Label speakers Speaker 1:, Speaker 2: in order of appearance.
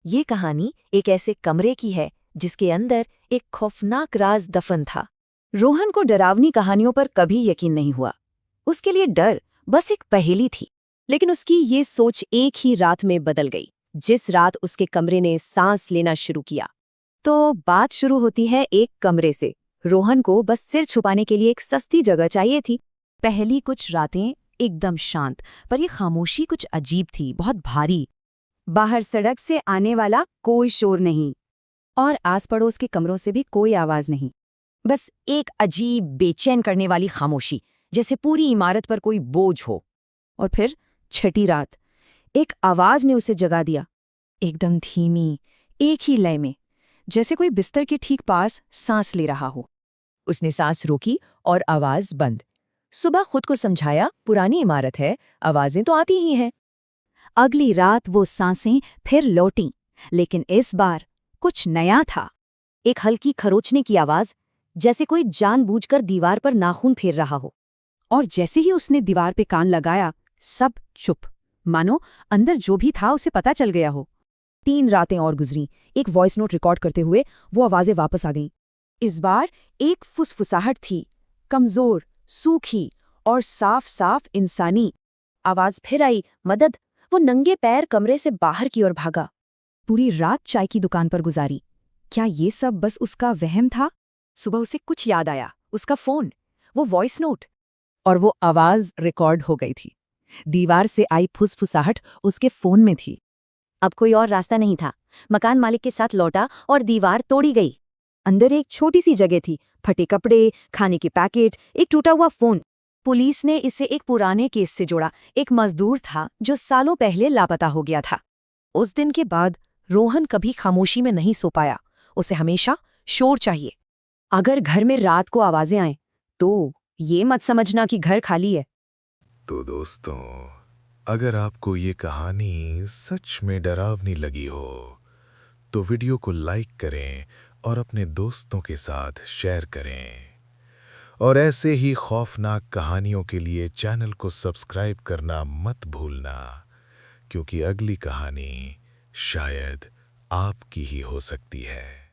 Speaker 1: ये कहानी एक ऐसे कमरे की है जिसके अंदर एक खौफनाक राज दफन था। रोहन को डरावनी कहानियों पर कभी यकीन नहीं हुआ। उसके लिए डर बस एक पहेली थी। लेकिन उसकी ये सोच एक ही रात में बदल गई, जिस रात उसके कमरे ने सांस लेना शुरू किया। तो बात शुरू होती है एक कमरे से। रोहन को बस सिर छुपाने के लिए एक सस्ती जगह चाहिए थी। पहली कुछ रातें एकदम शांत, पर ये खामोशी कुछ अजीब थी, बहुत भारी। बाहर सड़क से आने वाला कोई शोर नहीं और आस पड़ोस के कमरों से भी कोई आवाज नहीं। बस एक अजीब बेचैन करने वाली खामोशी, जैसे पूरी इमारत पर कोई बोझ हो। और फिर छठी रात एक आवाज ने उसे जगा दिया, एकदम धीमी, एक ही लय में, जैसे कोई बिस्तर के ठीक पास सांस ले रहा हो। उसने सांस रोकी और आवाज बंद। सुबह खुद को समझाया, पुरानी इमारत है, आवाजें तो आती ही हैं। अगली रात वो सांसें फिर लौटीं, लेकिन इस बार कुछ नया था। एक हल्की खरोचने की आवाज, जैसे कोई जानबूझकर दीवार पर नाखून फेर रहा हो। और जैसे ही उसने दीवार पे कान लगाया, सब चुप, मानो अंदर जो भी था उसे पता चल गया हो। 3 रातें और गुजरीं, एक वॉइस नोट रिकॉर्ड करते हुए वो आवाजें वापस आ गईं। इस बार एक फुसफुसाहट थी, कमजोर, सूखी और साफ साफ इंसानी। आवाज फिर आई, मदद। वो नंगे पैर कमरे से बाहर की ओर भागा। पूरी रात चाय की दुकान पर गुजारी। क्या ये सब बस उसका वहम था? सुबह उसे कुछ याद आया, उसका फोन, वो वॉइस नोट। और वो आवाज रिकॉर्ड हो गई थी। दीवार से आई फुसफुसाहट उसके फोन में थी। अब कोई और रास्ता नहीं था। मकान मालिक के साथ लौटा और दीवार तोड़ी गई। अंदर एक छोटी सी जगह थी, फटे कपड़े, खाने के पैकेट, एक टूटा हुआ फोन। पुलिस ने इसे एक पुराने केस से जोड़ा। एक मजदूर था जो सालों पहले लापता हो गया था। उस दिन के बाद रोहन कभी खामोशी में नहीं सो पाया। उसे हमेशा शोर चाहिए। अगर घर में रात को आवाजें आएं, तो ये मत समझना कि घर खाली है।
Speaker 2: तो दोस्तों, अगर आपको ये कहानी सच में डरावनी लगी हो, तो वीडियो को लाइक करें और अपने दोस्तों के साथ शेयर करें। और ऐसे ही खौफनाक कहानियों के लिए चैनल को सब्सक्राइब करना मत भूलना, क्योंकि अगली कहानी शायद आपकी ही हो सकती है।